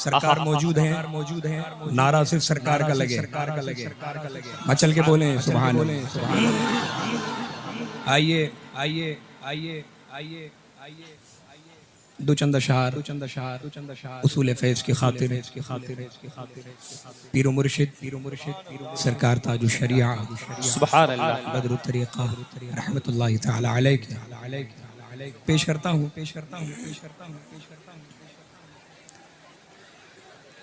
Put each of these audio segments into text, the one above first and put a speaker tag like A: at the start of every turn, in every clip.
A: सरकार मौजूद है, नारा सिर्फ सरकार का लगे। मचल के बोले सुभान अल्लाह। आइए आइए आइए आइए आइए दो चंद अशआर उसूल फैज़ की खातिर पीरो मुर्शिद सरकार ताजु शरिया
B: सुभान अल्लाह
A: बदरुत तरीक़ा रहमतुल्लाहि तआला अलैह पेश करता हूँ।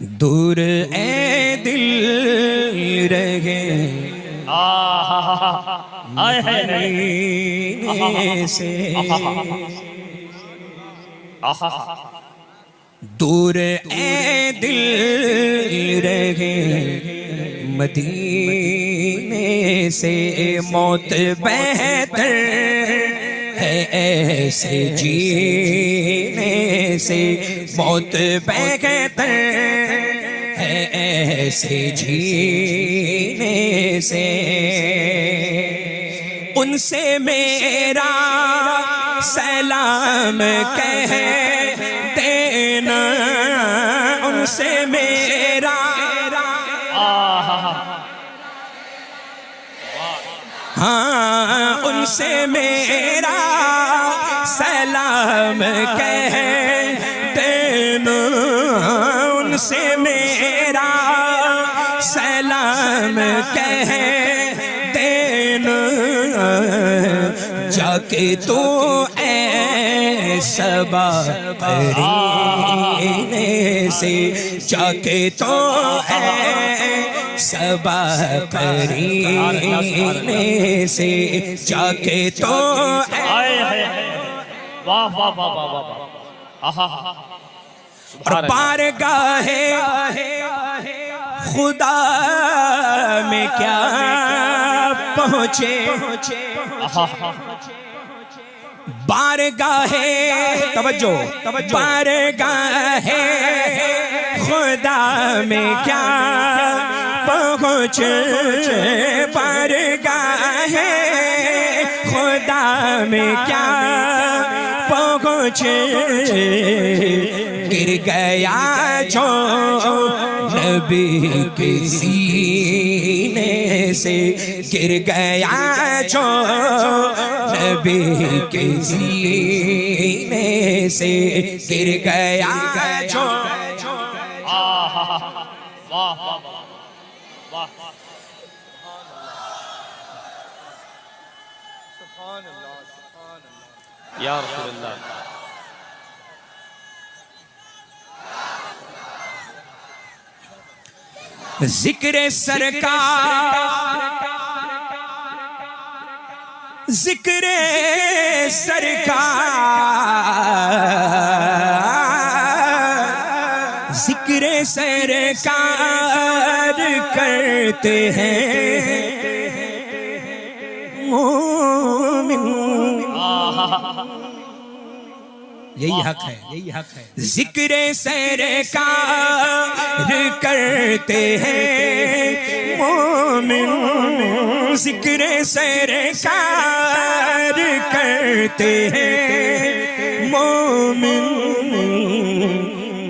A: दूर ए दिल रहे से, दूर ए दिल रहे मदीने से, मौत बेहतर है ऐसे जीने से, मौत बेहतर है ऐसे जीने से। उनसे मेरा सलाम कह देना, उनसे मेरा हाँ उनसे मेरा सलाम कह देना, उनसे मेरा सलाम कह देना। जाके तो सबा करीने से, जाके तो सबा करीने से, जाके तो
B: वाह वाह वाह वाह वाह
A: और बारगाहे खुदा में क्या पहुँचे, बारगाहे तवज्जो बारगाहे खुदा में क्या पहुँचे, बारगाहे खुदा में क्या पहुँचे। गिर गया जो नबी के सीने से, गिर गया जो नबी के सीने से, गिर गया जो।
B: वाह वाह वाह या रसूल अल्लाह।
A: जिक्र सरकार, जिक्र सरकार, जिक्र सरकार करते हैं मोमिन। यही हक है, यही हक है। जिक्र सरकार करते हैं मोमिन, जिक्र सरकार करते हैं मोमिन।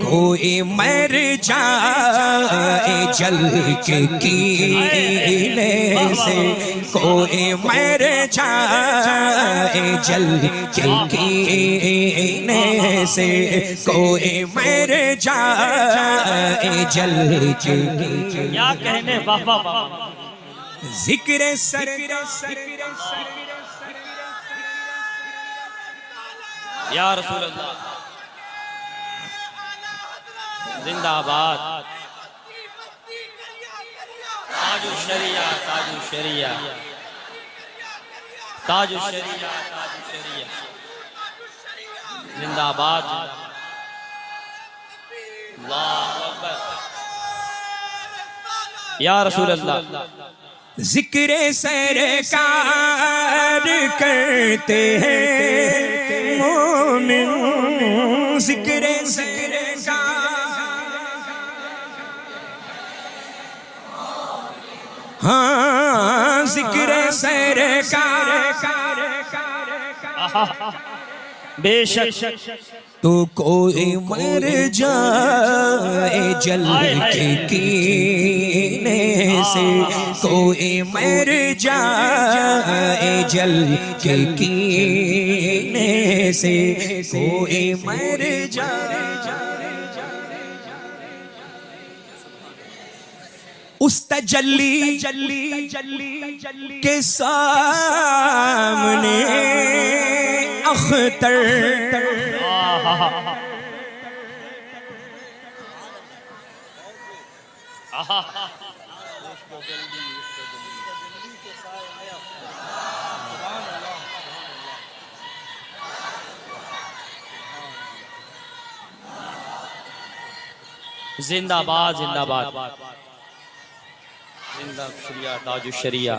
A: कोई मर जाए जल के कीने से, कोई मर जाए जल के कीने से, कोई मर जाए जल के।
B: क्या कहने बाबा
A: जिक्र सरकार
B: या रसूल अल्लाह जिंदाबाद। ताजु शरिया ताजु शरिया ताजु शरिया ताजु शरिया जिंदाबाद। अल्लाहु अकबर या रसूल अल्लाह।
A: जिक्र सरकार करते हैं मोमिन, जिक्र हाँ जिक्र सरकार
B: बेशक
A: तो कोई मर जाए जल के कीने से, कोई मर जाए जल के कीने से, कोई मर जाए उस तजल्ली के सामने अख्तर
B: जिंदाबाद जिंदाबाद जिंदा शरिया ताजु शरिया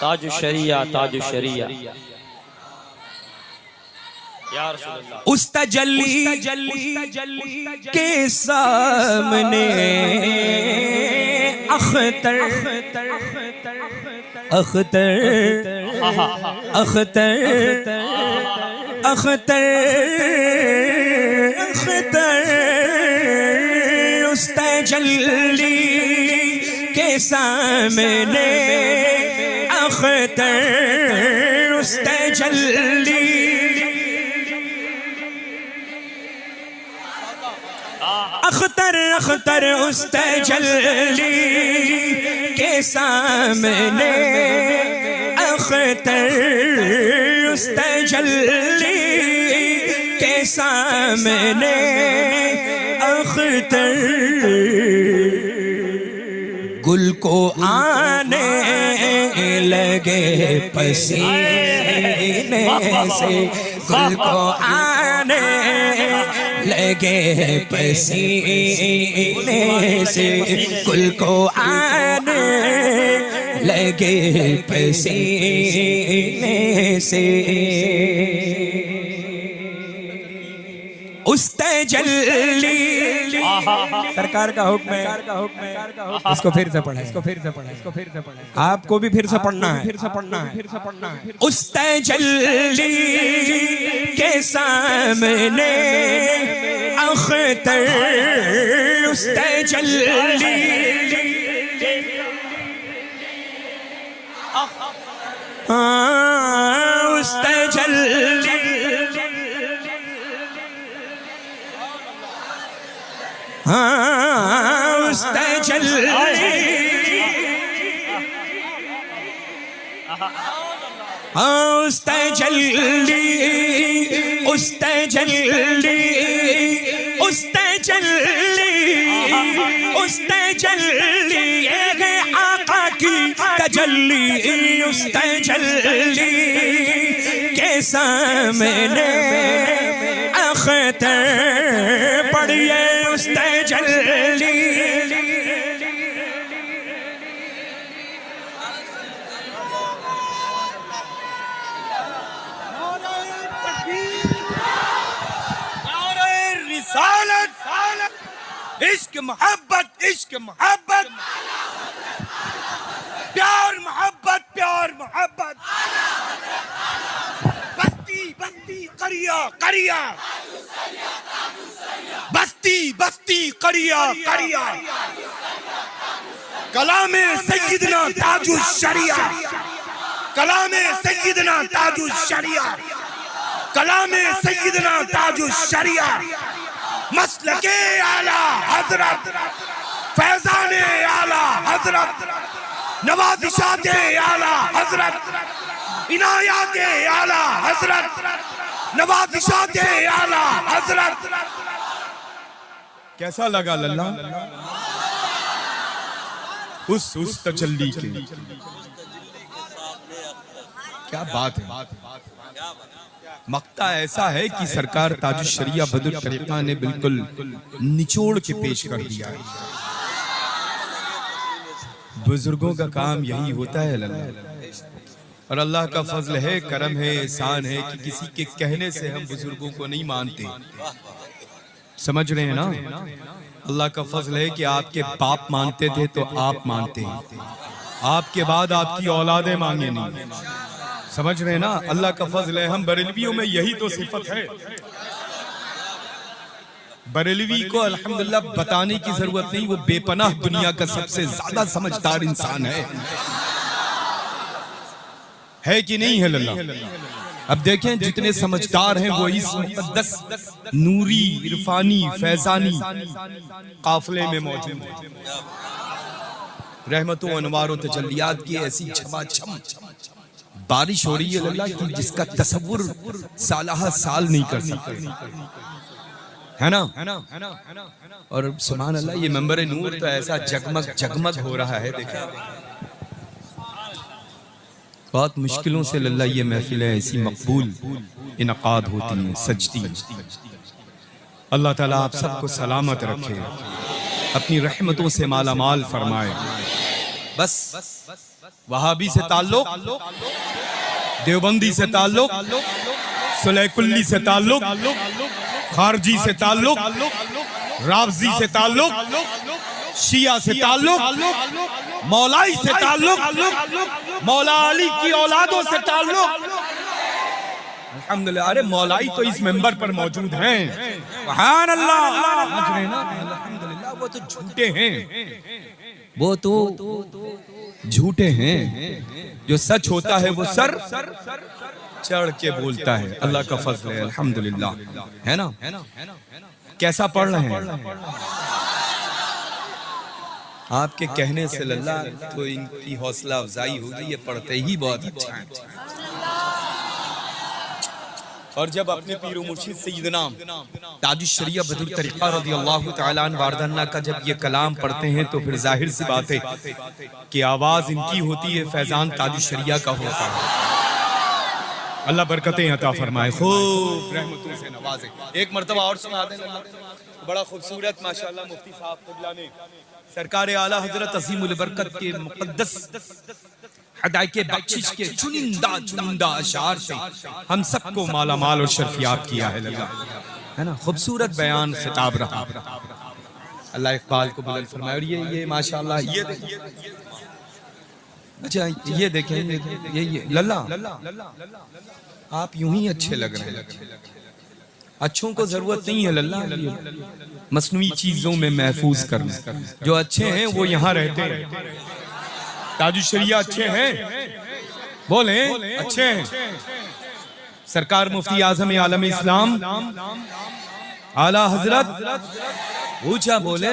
B: ताजु शरिया ताजु शरिया या रसूल अल्लाह।
A: उस तजल्ली के सामने अख्तर अख्तर अख्तर अख्तर अख्तर उस तजल्ली के सामने अख्तर उस तजल्ली अख्तर अख्तर उस तजल्ली के सामने अख्तर उस तजल्ली के सामने अख्तर गुल को आने लगे पसीने से, गुल को आने लगे पसीने से, गुल को आने लगे पसीने से उस तजल्ली सरकार का हुक्म है। इसको फिर से पढ़े, इसको फिर से पढ़े, इसको फिर से पढ़े, आपको भी फिर से पढ़ना है, फिर से पढ़ना है, फिर से पढ़ना है। उस तजल्ली के सामने अख्तर उस तजल्ली उस तजल्ली उस तजल्ली उस तजल्ली उस तजल्ली उस तजल्ली उस तजल्ली एक आका की तजल्ली उस तजल्ली के सामने अख्तर पढ़िए उस तजल्ली
C: इश्क मोहब्बत प्यार मोहब्बत प्यार मोहब्बत बस्ती बस्ती करिया करिया बस्ती बस्ती करिया करिया कलामे सैयदना ताजुल शरिया कलामे सैयदना ताजुल शरिया कलामे सैयदना ताजुल शरिया मसलके आला हजरत फैजाने आला हजरत नवाजिशाते आला हजरत इनायाते आला हजरत नवाजिशाते आला हजरत। कैसा लगा लल्ला उस तजल्ली के? क्या बात है। मक्ता ऐसा है कि सरकार ताजुल शरिया बदुल तरीका ने बिल्कुल निचोड़ के पेश कर दिया है। बुजुर्गों का काम यही होता है लल्ला, और अल्लाह का फजल है, करम है, एहसान है कि किसी के कहने से हम बुजुर्गों को नहीं मानते। समझ रहे हैं ना? अल्लाह का फजल है कि आपके बाप मानते थे तो आप मानते हैं, आपके बाद आपकी औलादें मांगे नहीं। समझ रहे हैं ना, अल्लाह का फजल है। हम बरेलवियों में यही तो सिफत है। बरेलवी को अल्हम्दुलिल्लाह बताने की जरूरत नहीं, वो बेपनाह दुनिया का सबसे ज्यादा समझदार इंसान है कि नहीं है लल्ला? अब देखें जितने समझदार हैं वो इस मुक़द्दस नूरी इरफानी फैजानी काफिले में मौजूद हैं। रहमतों अनवारों तजल्लियात की ऐसी छमाछम बारिश हो रही है लल्ला कि जिसका तसव्वुर सालाहा साल नहीं कर सकते, है ना? और सुभान अल्लाह, ये मंबर नूर तो ऐसा जगमग जगमग हो रहा है। देखिए बहुत मुश्किलों से लल्ला ये महफिलें ऐसी मकबूल इनकाद होती हैं, सजती हैं। अल्लाह ताला आप सबको सलामत रखे, अपनी रहमतों से माला माल फरमाए। बस वहाबी से ताल्लुक, देवबंदी से ताल्लुक, सुलैकुल्ली से ताल्लुक, खारजी से ताल्लुक, रावजी से ताल्लुक, शिया से ताल्लुक, मौलाई से ताल्लुक, मौला अली की औलादों से ताल्लुक। अल्हम्दुलिल्लाह, अरे मौलाई तो इस मेंबर पर मौजूद हैं। सुभान अल्लाह, समझ रहे हैं ना? अल्हम्दुलिल्लाह, वो तो झूठे हैं, वो तो झूठे हैं। जो सच होता है वो सर चढ़ के बोलता है। अल्लाह का फजल है, अल्हम्दुलिल्लाह, है ना? कैसा पढ़ रहे हैं? आपके कहने से लल्ला तो इनकी हौसला अफजाई होगी, ये पढ़ते ही बहुत अच्छा है। और जब अपने पीरो मुर्शिद सैयदना ताजुश शरिया बदरुल तरीक़ा रज़ियल्लाहु तआला अन्हु वारदन्ना का जब ये कलाम पढ़ते हैं तो फिर जाहिर सी बात है कि आवाज इनकी होती है, फैजान ताजुश शरिया का होता है। अल्लाह बरकतें अता फरमाए, खूब रहमतों से नवाजे। एक मर्तबा और सुना दें, बड़ा खूबसूरत माशाअल्लाह मुफ्ती साहब क़िबला ने सरकार आला हजरत अज़ीमुल बरकत के मुक़द्दस हदाय के बख्शिश के चुनिंदा अशार से हम सबको माला माल और शर्फियाब किया है लल्ला, है ना? खूबसूरत बयान खिताब रहा। अल्लाह इकबाल को बुलंद फरमाए। और ये माशाअल्लाह, ये देखिए, अच्छा ये देखें, ये लल्ला आप यूं ही अच्छे लग रहे हैं। अच्छों को जरूरत नहीं है लल्ला मसनूई चीजों में महफूज करना। जो अच्छे हैं वो यहाँ रहते हैं। ताजुश शरिया अच्छे हैं, बोले अच्छे हैं। सरकार मुफ्ती आजम आलम इस्लाम आला हजरत ऊंचा बोले,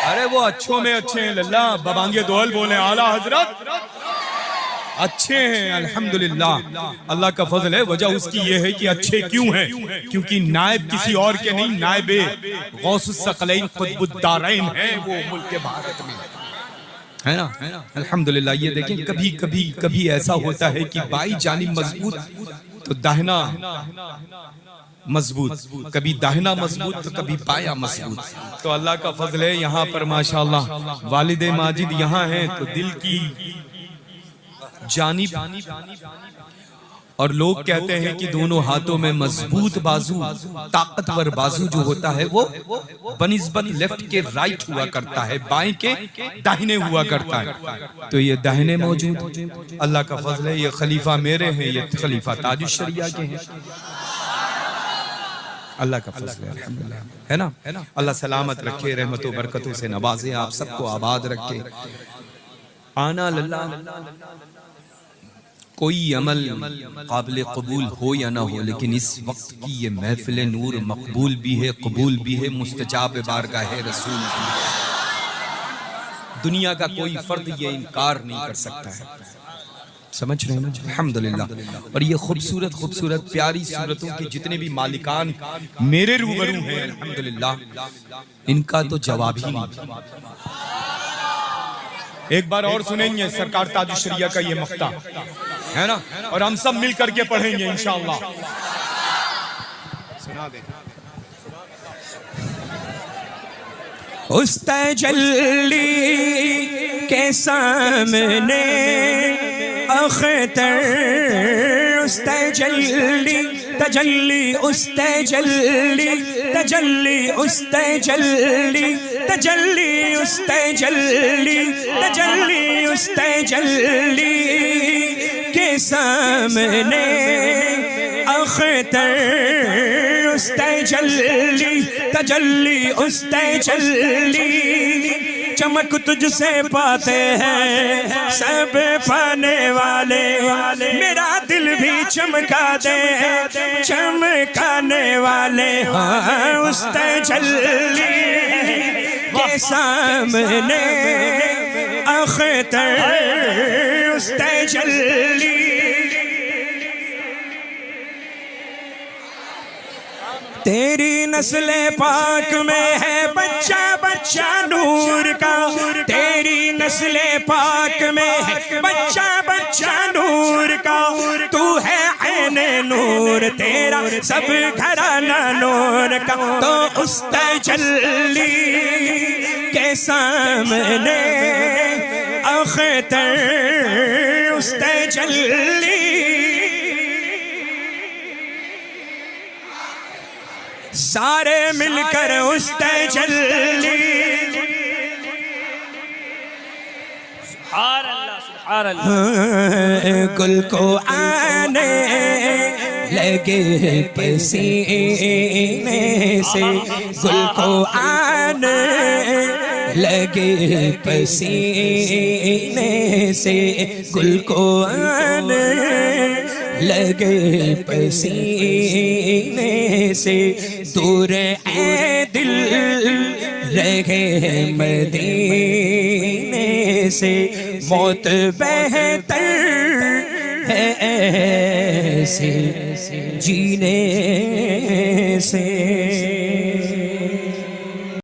C: अरे वो अच्छों में अच्छे हैं लल्ला। बबांगे दोहल बोले आला हजरत अच्छे हैं, अल्हम्दुलिल्लाह। अल्लाह का फजल है। वजह उसकी ये है कि अच्छे क्यों हैं? क्योंकि नायब किसी और के नहीं, नायबे गौसुस सकलैन कुतुबुद्दारैन है वो मुल्क भारत में, है ना? अल्हम्दुलिल्लाह। ये देखें, कभी ऐसा होता है कि बाई जानिब मजबूत तो दाहिना मजबूत, कभी दाहिना मजबूत तो कभी बाया मजबूत। तो अल्लाह का फजल है, यहाँ पर माशाअल्लाह वालिद माजिद यहाँ हैं तो दिल की जानिब। और लोग कहते हैं कि दोनों हाथों में मजबूत बाजू, ताकतवर बाजू जो होता है वो बनिस्बत लेफ्ट के राइट हुआ करता है, बाएं के दाहिने हुआ करता है। तो ये दाहिने मौजूद, अल्लाह का फजल है। ये खलीफा मेरे हैं, ये खलीफा ताजुश शरिया के हैं। अल्लाह का फजल है, अल्हम्दुलिल्लाह, है ना? अल्लाह सलामत रखे, रहमतों बरकतों से नवाजे, आप सबको आबाद रखे। आना लल्ला कोई अमल काबिल कबूल हो या ना हो, लेकिन इस वक्त की ये महफिल नूर मकबूल भी है, कबूल भी है, मुस्तजाब बारगाह रसूल भी है। दुनिया का कोई फर्द ये इनकार नहीं कर सकता है। समझ रहे हैं? अल्हम्दुलिल्लाह। और ये खूबसूरत प्यारी सूरतों के जितने भी मालिकान मेरे रूबरू हैं, अल्हम्दुलिल्लाह, इनका तो जवाब ही नहीं। एक बार और सुनेंगे सरकार ताजुश शरिया का ये मक्ता, है ना? और हम सब मिल करके पढ़ेंगे इंशाअल्लाह। सुना दे।
A: उस तजल्ली के सामने अख्तर, उस तजल्ली उस तजल्ली उस तजल्ली उस तजल्ली के सामने अख्तर उस तजल्ली तजल्ली उस तजल्ली चमक तुझसे पाते हैं सब पाने वाले मेरा दिल भी चमका दे चमकाने वाले हाँ उस तजल्ली के सामने अख्तर उस तजल्ली तेरी नस्ले पाक में है बच्चा बच्चा नूर का तेरी नस्ले पाक में है बच्चा बच्चा नूर का तू है ऐने नूर तेरा सब घराना नूर का तो उस तजल्ली के सामने अख्तर उस तजल्ली सारे मिलकर उस तजल्ली
B: सुभान अल्लाह सुभान अल्लाह
A: गुल को आने लगे पसीने से गुल को आने लगे पसीने से गुल को आने लगे पसीने से दूर ए दिल रहे मदीने से मौत बेहतर है ऐसे जीने से